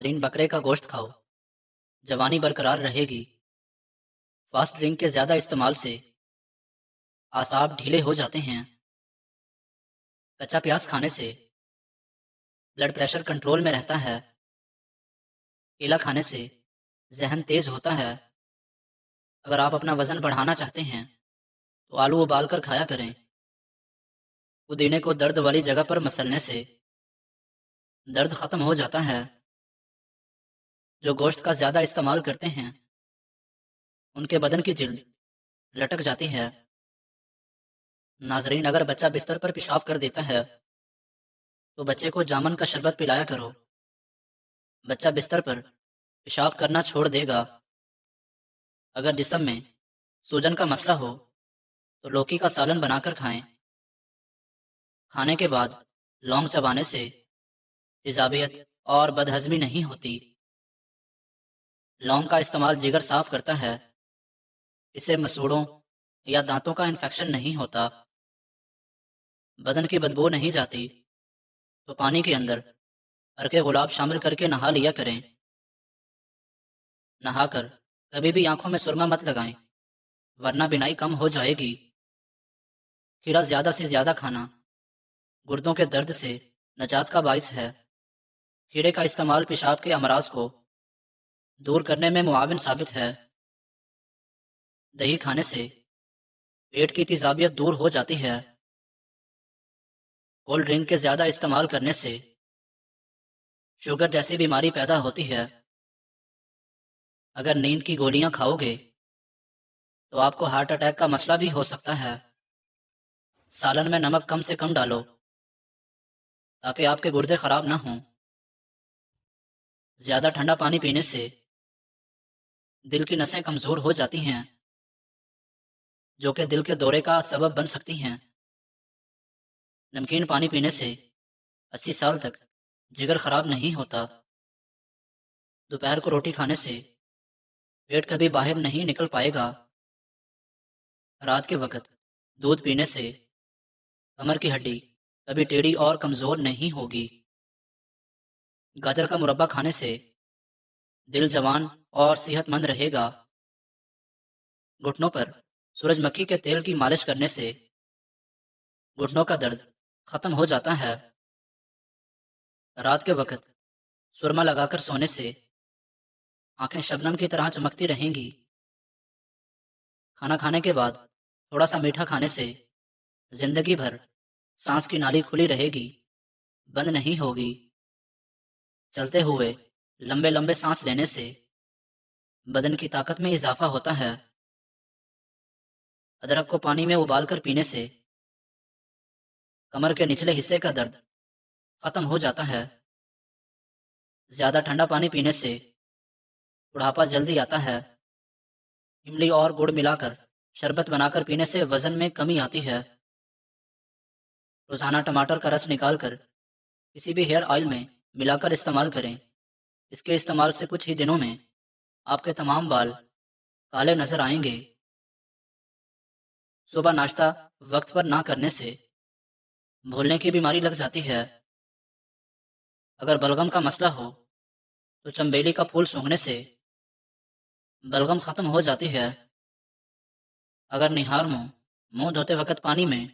ترین بکرے کا گوشت کھاؤ، جوانی برقرار رہے گی۔ فاسٹ ڈرنک کے زیادہ استعمال سے اعصاب ڈھیلے ہو جاتے ہیں۔ کچا پیاز کھانے سے بلڈ پریشر کنٹرول میں رہتا ہے۔ کیلا کھانے سے ذہن تیز ہوتا ہے۔ اگر آپ اپنا وزن بڑھانا چاہتے ہیں تو آلو ابال کر کھایا کریں۔ پودینے کو درد والی جگہ پر مسلنے سے درد ختم ہو جاتا ہے۔ جو گوشت کا زیادہ استعمال کرتے ہیں ان کے بدن کی جلد لٹک جاتی ہے۔ ناظرین، اگر بچہ بستر پر پیشاب کر دیتا ہے تو بچے کو جامن کا شربت پلایا کرو۔ بچہ بستر پر پیشاب کرنا چھوڑ دے گا۔ اگر جسم میں سوجن کا مسئلہ ہو تو لوکی کا سالن بنا کر کھائیں۔ کھانے کے بعد لونگ چبانے سے تیزابیت اور بدہضمی نہیں ہوتی۔ لونگ کا استعمال جگر صاف کرتا ہے۔ اس سے مسوڑوں یا دانتوں کا انفیکشن نہیں ہوتا۔ بدن کی بدبو نہیں جاتی تو پانی کے اندر عرق گلاب شامل کر کے نہا لیا کریں۔ نہا کر کبھی بھی آنکھوں میں سرما مت لگائیں ورنہ بینائی کم ہو جائے گی۔ کھیرا زیادہ سے زیادہ کھانا گردوں کے درد سے نجات کا باعث ہے۔ کھیرے کا استعمال پیشاب کے امراض کو دور کرنے میں معاون ثابت ہے۔ دہی کھانے سے پیٹ کی تیزابیت دور ہو جاتی ہے۔ کولڈ ڈرنک کے زیادہ استعمال کرنے سے شوگر جیسی بیماری پیدا ہوتی ہے۔ اگر نیند کی گولیاں کھاؤ گے تو آپ کو ہارٹ اٹیک کا مسئلہ بھی ہو سکتا ہے۔ سالن میں نمک کم سے کم ڈالو تاکہ آپ کے گردے خراب نہ ہوں۔ زیادہ ٹھنڈا پانی پینے سے دل کی نسیں کمزور ہو جاتی ہیں جو کہ دل کے دورے کا سبب بن سکتی ہیں۔ نمکین پانی پینے سے 80 سال تک جگر خراب نہیں ہوتا۔ دوپہر کو روٹی کھانے سے پیٹ کبھی باہر نہیں نکل پائے گا۔ رات کے وقت دودھ پینے سے کمر کی ہڈی کبھی ٹیڑھی اور کمزور نہیں ہوگی۔ گاجر کا مربع کھانے سے دل جوان اور صحت مند رہے گا۔ گھٹنوں پر سورج مکھی کے تیل کی مالش کرنے سے گھٹنوں کا درد ختم ہو جاتا ہے۔ رات کے وقت سرما لگا کر سونے سے آنکھیں شبنم کی طرح چمکتی رہیں گی۔ کھانا کھانے کے بعد تھوڑا سا میٹھا کھانے سے زندگی بھر سانس کی نالی کھلی رہے گی، بند نہیں ہوگی۔ چلتے ہوئے لمبے لمبے سانس لینے سے بدن کی طاقت میں اضافہ ہوتا ہے۔ ادرک کو پانی میں ابال کر پینے سے کمر کے نچلے حصے کا درد ختم ہو جاتا ہے۔ زیادہ ٹھنڈا پانی پینے سے بڑھاپا جلدی آتا ہے۔ املی اور گڑ ملا کر شربت بنا کر پینے سے وزن میں کمی آتی ہے۔ روزانہ ٹماٹر کا رس نکال کر کسی بھی ہیئر آئل میں ملا کر استعمال کریں۔ اس کے استعمال سے کچھ ہی دنوں میں آپ کے تمام بال کالے نظر آئیں گے۔ صبح ناشتہ وقت پر نہ کرنے سے بھولنے کی بیماری لگ جاتی ہے۔ اگر بلغم کا مسئلہ ہو تو چنبیلی کا پھول سونگھنے سے بلغم ختم ہو جاتی ہے۔ اگر نہار منہ دھوتے وقت پانی میں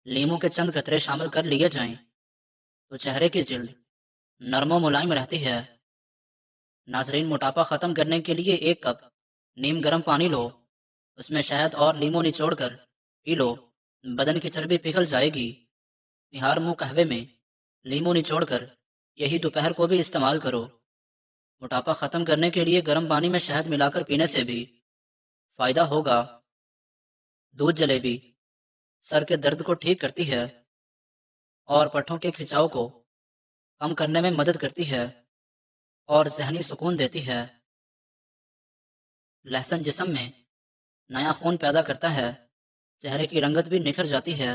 لیموں کے چند قطرے شامل کر لیے جائیں تو چہرے کی جلد نرم و ملائم رہتی ہے۔ ناظرین، موٹاپا ختم کرنے کے لیے 1 کپ نیم گرم پانی لو، اس میں شہد اور لیموں نچوڑ کر پی لو، بدن کی چربی پگھل جائے گی۔ نہار منہ قہوے میں لیموں نچوڑ کر یہی دوپہر کو بھی استعمال کرو۔ موٹاپا ختم کرنے کے لیے گرم پانی میں شہد ملا کر پینے سے بھی فائدہ ہوگا۔ دودھ جلیبی سر کے درد کو ٹھیک کرتی ہے اور پٹھوں کے کھچاؤ کو کم کرنے میں مدد کرتی ہے اور ذہنی سکون دیتی ہے۔ لہسن جسم میں نیا خون پیدا کرتا ہے، چہرے کی رنگت بھی نکھر جاتی ہے۔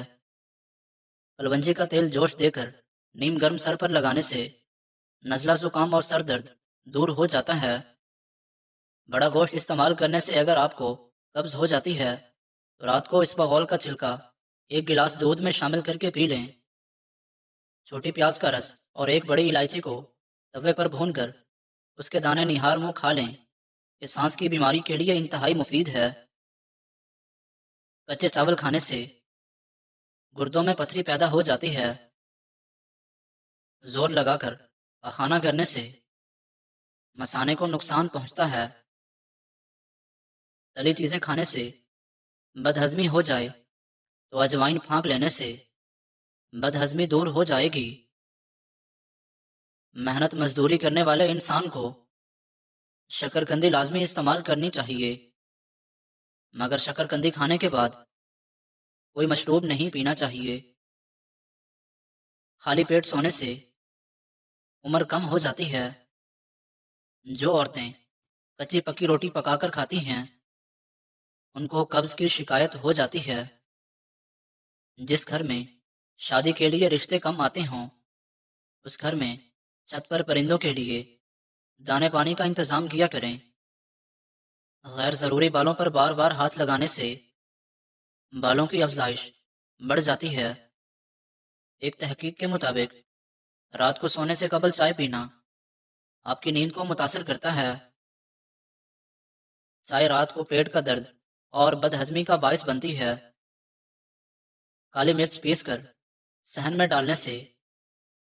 کلونجی کا تیل جوش دے کر نیم گرم سر پر لگانے سے نزلہ زکام اور سر درد دور ہو جاتا ہے۔ بڑا گوشت استعمال کرنے سے اگر آپ کو قبض ہو جاتی ہے تو رات کو اسبغول کا چھلکا 1 گلاس دودھ میں شامل کر کے پی لیں۔ چھوٹی پیاز کا رس اور 1 بڑی الائچی کو توے پر بھون کر اس کے دانے نہار منہ کھا لیں، یہ سانس کی بیماری کے لیے انتہائی مفید ہے۔ کچے چاول کھانے سے گردوں میں پتھری پیدا ہو جاتی ہے۔ زور لگا کر پخانہ کرنے سے مثانے کو نقصان پہنچتا ہے۔ تلی چیزیں کھانے سے بدہضمی ہو جائے تو اجوائن پھانک لینے سے بدہضمی دور ہو جائے گی۔ محنت مزدوری کرنے والے انسان کو شکرکندی لازمی استعمال کرنی چاہیے، مگر شکرکندی کھانے کے بعد کوئی مشروب نہیں پینا چاہیے۔ خالی پیٹ سونے سے عمر کم ہو جاتی ہے۔ جو عورتیں کچی پکی روٹی پکا کر کھاتی ہیں ان کو قبض کی شکایت ہو جاتی ہے۔ جس گھر میں شادی کے لیے رشتے کم آتے ہوں اس گھر میں چھت پر پرندوں کے لیے دانے پانی کا انتظام کیا کریں۔ غیر ضروری بالوں پر بار بار ہاتھ لگانے سے بالوں کی افزائش بڑھ جاتی ہے۔ ایک تحقیق کے مطابق رات کو سونے سے قبل چائے پینا آپ کی نیند کو متاثر کرتا ہے۔ چائے رات کو پیٹ کا درد اور بدہضمی کا باعث بنتی ہے۔ کالی مرچ پیس کر صحن میں ڈالنے سے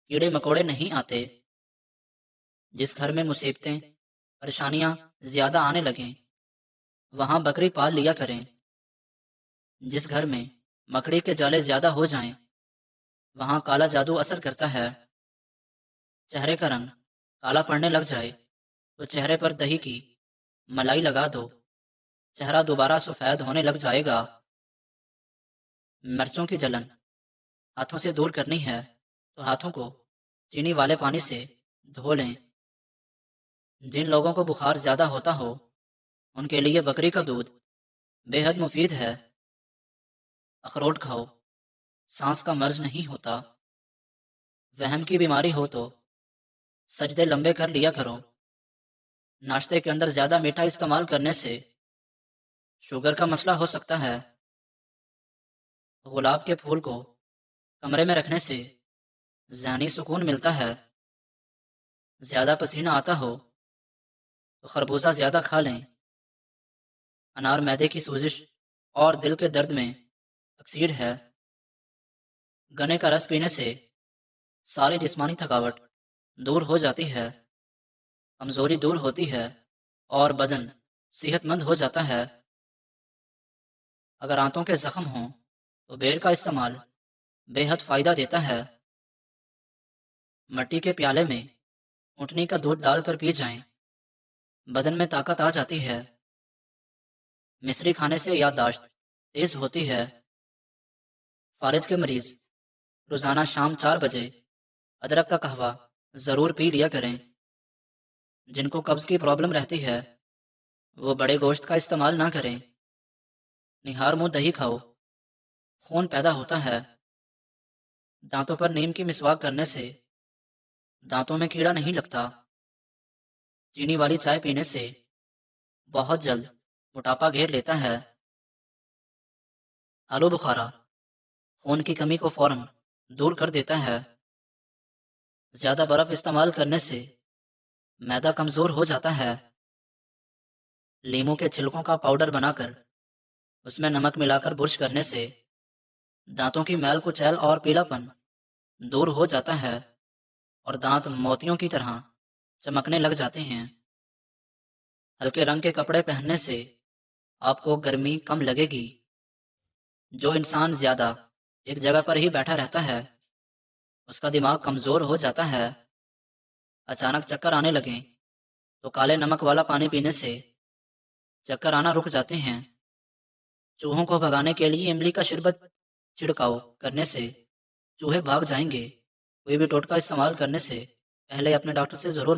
کیڑے مکوڑے نہیں آتے۔ جس گھر میں مصیبتیں پریشانیاں زیادہ آنے لگیں وہاں بکری پال لیا کریں۔ جس گھر میں مکڑی کے جالے زیادہ ہو جائیں وہاں کالا جادو اثر کرتا ہے۔ چہرے کا رنگ کالا پڑنے لگ جائے تو چہرے پر دہی کی ملائی لگا دو، چہرہ دوبارہ سفید ہونے لگ جائے گا۔ مرچوں کی جلن ہاتھوں سے دور کرنی ہے تو ہاتھوں کو چینی والے پانی سے دھو لیں۔ جن لوگوں کو بخار زیادہ ہوتا ہو ان کے لیے بکری کا دودھ بے حد مفید ہے۔ اخروٹ کھاؤ، سانس کا مرض نہیں ہوتا۔ وہم کی بیماری ہو تو سجدے لمبے کر لیا کرو۔ ناشتے کے اندر زیادہ میٹھا استعمال کرنے سے شوگر کا مسئلہ ہو سکتا ہے۔ گلاب کے پھول کو کمرے میں رکھنے سے ذہنی سکون ملتا ہے۔ زیادہ پسینہ آتا ہو تو خربوزہ زیادہ کھا لیں۔ انار معدے کی سوزش اور دل کے درد میں اکسیر ہے۔ گنے کا رس پینے سے ساری جسمانی تھکاوٹ دور ہو جاتی ہے، کمزوری دور ہوتی ہے اور بدن صحت مند ہو جاتا ہے۔ اگر آنتوں کے زخم ہوں تو بیر کا استعمال بے حد فائدہ دیتا ہے۔ مٹی کے پیالے میں اونٹنی کا دودھ ڈال کر پی جائیں، بدن میں طاقت آ جاتی ہے۔ مصری کھانے سے یادداشت تیز ہوتی ہے۔ فالج کے مریض روزانہ شام 4 بجے ادرک کا قہوہ ضرور پی لیا کریں۔ جن کو قبض کی پرابلم رہتی ہے وہ بڑے گوشت کا استعمال نہ کریں۔ نہار منہ دہی کھاؤ، خون پیدا ہوتا ہے۔ دانتوں پر نیم کی مسواک کرنے سے دانتوں میں کیڑا نہیں لگتا۔ چینی والی چائے پینے سے بہت جلد موٹاپا گھیر لیتا ہے۔ آلو بخارا خون کی کمی کو فوراً دور کر دیتا ہے۔ زیادہ برف استعمال کرنے سے معدہ کمزور ہو جاتا ہے۔ لیموں کے چھلکوں کا پاؤڈر بنا کر اس میں نمک ملا کر برش کرنے سے دانتوں کی میل کچیل اور پیلا پن دور ہو جاتا ہے اور دانت موتیوں کی طرح چمکنے لگ جاتے ہیں۔ ہلکے رنگ کے کپڑے پہننے سے آپ کو گرمی کم لگے گی۔ جو انسان زیادہ ایک جگہ پر ہی بیٹھا رہتا ہے اس کا دماغ کمزور ہو جاتا ہے۔ اچانک چکر آنے لگیں تو کالے نمک والا پانی پینے سے چکر آنا رک جاتے ہیں۔ چوہوں کو بھگانے کے لیے املی کا شربت چھڑکاؤ کرنے سے چوہے بھاگ جائیں گے۔ کوئی بھی ٹوٹکا استعمال کرنے سے پہلے اپنے ڈاکٹر سے ضرور